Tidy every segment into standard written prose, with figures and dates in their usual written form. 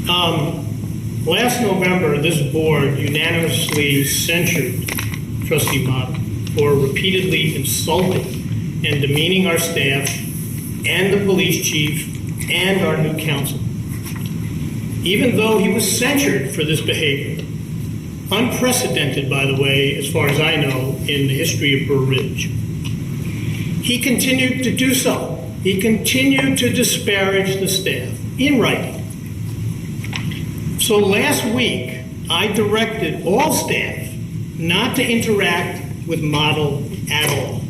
Last November, this board unanimously censured Trustee Motto for repeatedly insulting and demeaning our staff and the police chief and our new counsel. Even though he was censured for this behavior, unprecedented, by the way, as far as I know, in the history of Burr Ridge, he continued to do so. He continued to disparage the staff in writing. So last week, I directed all staff not to interact with Model at all,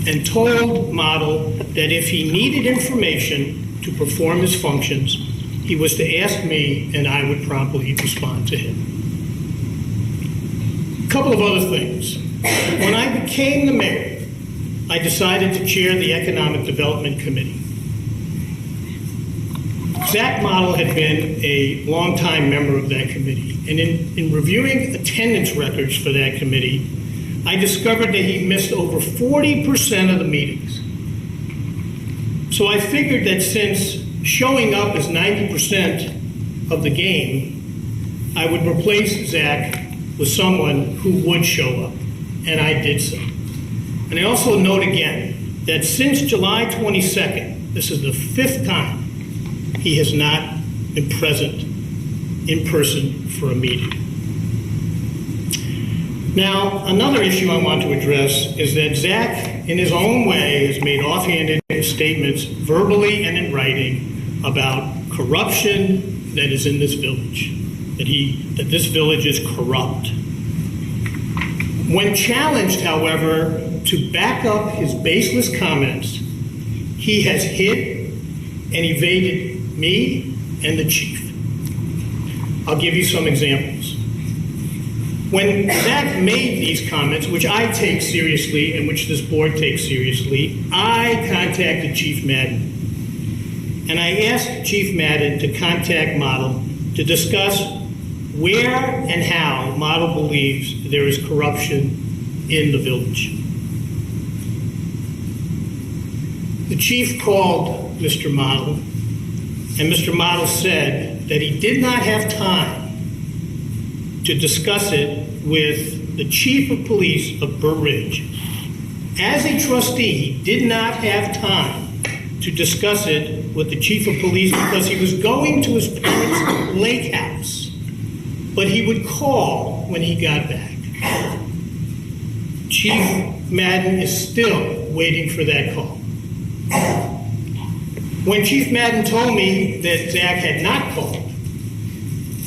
and told Model that if he needed information to perform his functions, he was to ask me and I would promptly respond to him. A couple of other things. When I became the mayor, I decided to chair the Economic Development Committee. Zach Model had been a longtime member of that committee, and in reviewing attendance records for that committee, I discovered that he missed over 40% of the meetings. So I figured that since showing up is 90% of the game, I would replace Zach with someone who would show up, and I did so. And I also note again that since July 22nd, this is the 5th time, he has not been present in person for a meeting. Now, another issue I want to address is that Zach, in his own way, has made offhanded statements verbally and in writing about corruption that is in this village, that this village is corrupt. When challenged, however, to back up his baseless comments, he has hid and evaded me and the chief. I'll give you some examples. When Zach made these comments, which I take seriously and which this board takes seriously, I contacted Chief Madden. And I asked Chief Madden to contact Model to discuss where and how Model believes there is corruption in the village. The chief called Mr. Model, and Mr. Model said that he did not have time to discuss it with the chief of police of Burr Ridge. As a trustee, he did not have time to discuss it with the chief of police because he was going to his parents' lake house, but he would call when he got back. Chief Madden is still waiting for that call. When Chief Madden told me that Zach had not called,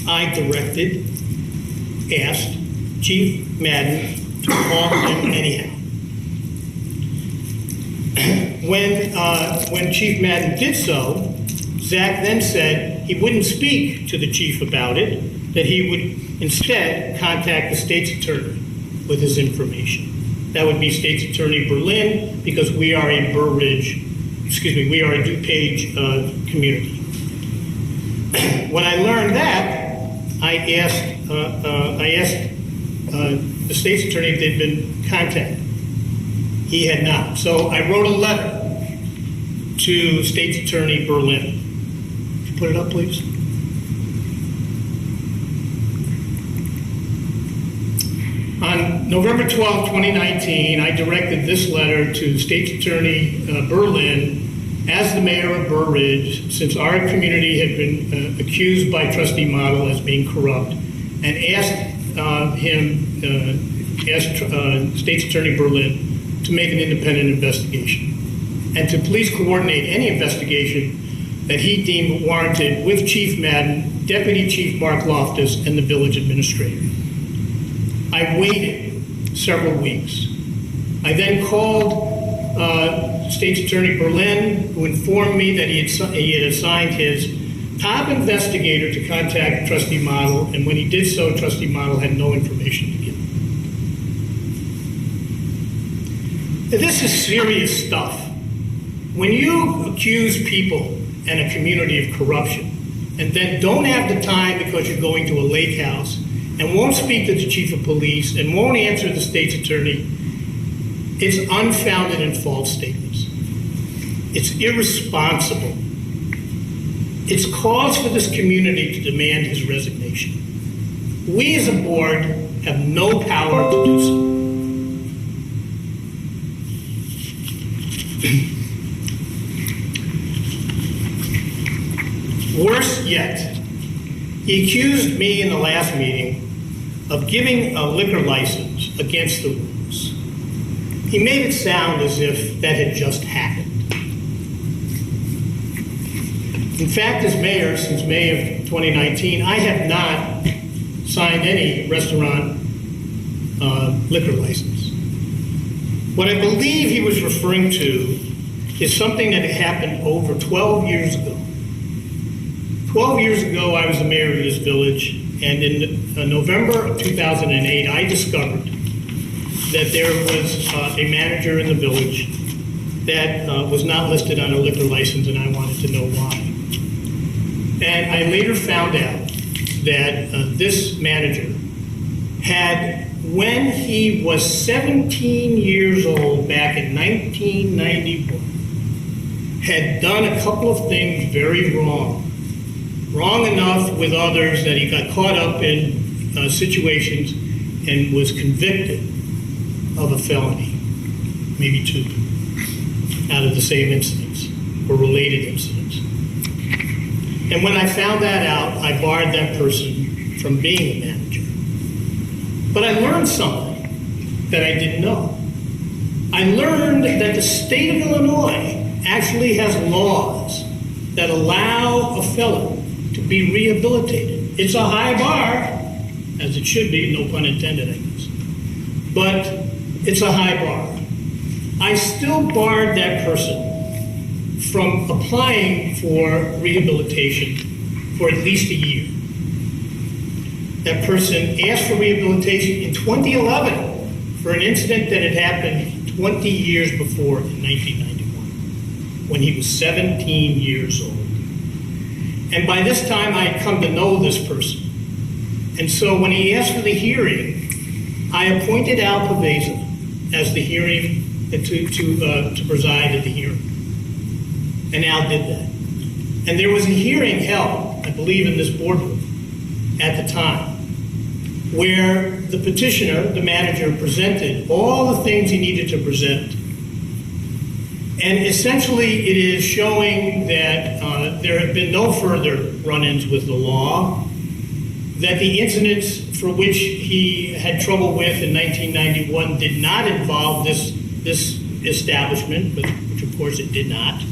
I asked Chief Madden to call him anyhow. When Chief Madden did so, Zach then said he wouldn't speak to the chief about it, that he would instead contact the state's attorney with his information. That would be State's Attorney Berlin, because we are a Burr Ridge, we are a DuPage community. When I learned that, I asked the state's attorney if they'd been contacted. He had not. So I wrote a letter to State's Attorney Berlin. Could you put it up, please? On November 12, 2019, I directed this letter to State's Attorney Berlin as the mayor of Burr Ridge, since our community had been accused by Trustee Model as being corrupt, and asked State's Attorney Berlin to make an independent investigation and to please coordinate any investigation that he deemed warranted with Chief Madden, Deputy Chief Mark Loftus, and the village administrator. I waited several weeks. I then called State's Attorney Berlin, who informed me that he had assigned his top investigator to contact Trustee Model, and when he did so, Trustee Model had no information to give. This is serious stuff. When you accuse people and a community of corruption, and then don't have the time because you're going to a lake house, and won't speak to the chief of police, and won't answer the state's attorney, it's unfounded and false statements. It's irresponsible. It's cause for this community to demand his resignation. We as a board have no power to do so. Worse yet, he accused me in the last meeting of giving a liquor license against the rules. He made it sound as if that had just happened. In fact, as mayor since May of 2019, I have not signed any restaurant liquor license. What I believe he was referring to is something that happened over 12 years ago. 12 years ago, I was the mayor of this village, and in November of 2008, I discovered that there was a manager in the village that was not listed on a liquor license, and I wanted to know why. And I later found out that this manager had, when he was 17 years old back in 1991, had done a couple of things very wrong. Wrong enough with others that he got caught up in situations and was convicted of a felony, maybe 2, out of the same incidents or related incidents. And when I found that out, I barred that person from being a manager. But I learned something that I didn't know. I learned that the state of Illinois actually has laws that allow a felon to be rehabilitated. It's a high bar, as it should be, no pun intended, I guess. But it's a high bar. I still barred that person from applying for rehabilitation for at least a year. That person asked for rehabilitation in 2011 for an incident that had happened 20 years before in 1991, when he was 17 years old. And by this time, I had come to know this person. And so when he asked for the hearing, I appointed Al Pavesa as the hearing, to preside at the hearing. And Al did that. And there was a hearing held, I believe, in this boardroom at the time, where the petitioner, the manager, presented all the things he needed to present. And essentially, it is showing that there have been no further run-ins with the law, that the incidents for which he had trouble with in 1991 did not involve this establishment, which of course it did not,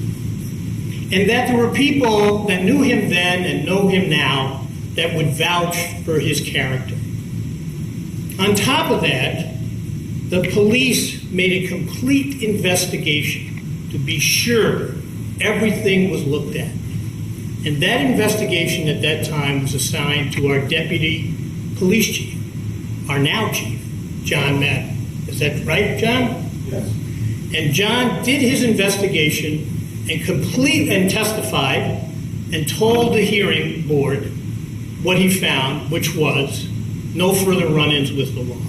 and that there were people that knew him then and know him now that would vouch for his character. On top of that, the police made a complete investigation to be sure everything was looked at. And that investigation at that time was assigned to our deputy police chief, our now chief, John Madden. Is that right, John? Yes. And John did his investigation and testified and told the hearing board what he found, which was no further run-ins with the law.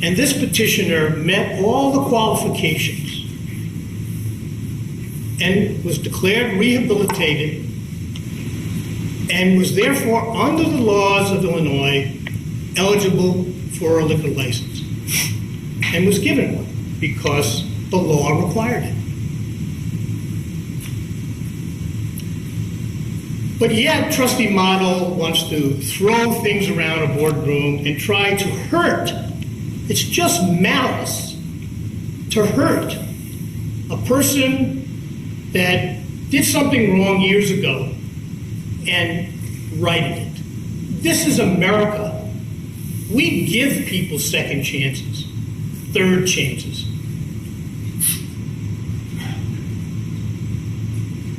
And this petitioner met all the qualifications and was declared rehabilitated and was therefore, under the laws of Illinois, eligible for a liquor license, and was given one because the law required it. But yet, Trustee Model wants to throw things around a boardroom and try to hurt. It's just malice to hurt a person that did something wrong years ago and righted it. This is America. We give people second chances, third chances.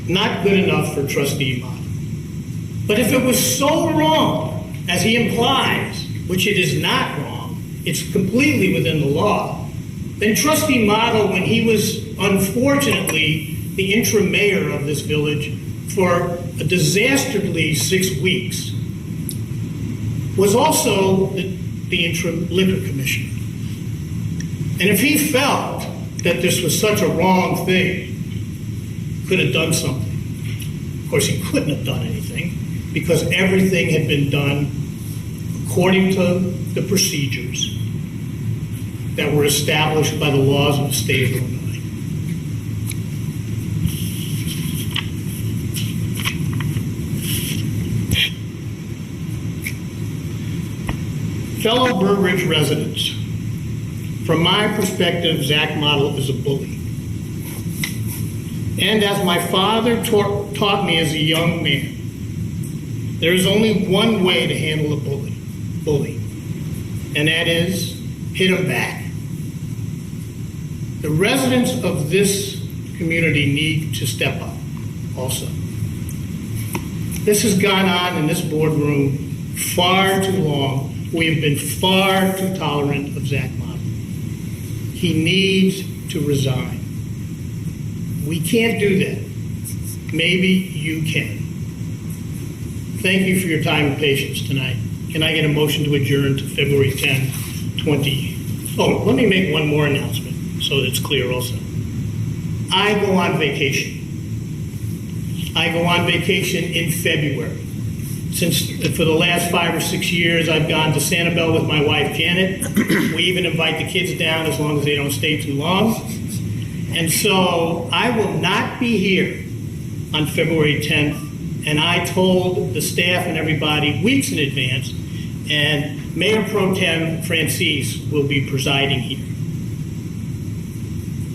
Not good enough for Trustee Model. But if it was so wrong, as he implies, which it is not wrong, it's completely within the law, then Trustee Model, when he was unfortunately the interim mayor of this village for a disastrously 6 weeks, was also the interim liquor commissioner. And if he felt that this was such a wrong thing, could have done something. Of course, he couldn't have done anything because everything had been done according to the procedures that were established by the laws of the state of Illinois. Fellow Burr Ridge residents, from my perspective, Zach Model is a bully. And as my father taught me as a young man, there is only one way to handle a bully, and that is hit him back. The residents of this community need to step up also. This has gone on in this boardroom far too long. We have been far too tolerant of Zach Model. He needs to resign. We can't do that. Maybe you can. Thank you for your time and patience tonight. Can I get a motion to adjourn to February 10, 20? Oh, let me make one more announcement so that it's clear also. I go on vacation. I go on vacation in February. Since for the last 5 or 6 years, I've gone to Sanibel with my wife, Janet. We even invite the kids down as long as they don't stay too long. And so I will not be here on February 10th. And I told the staff and everybody weeks in advance, and Mayor Pro Tem Francis will be presiding here.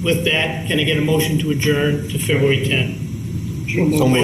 With that, can I get a motion to adjourn to February 10th? So moved.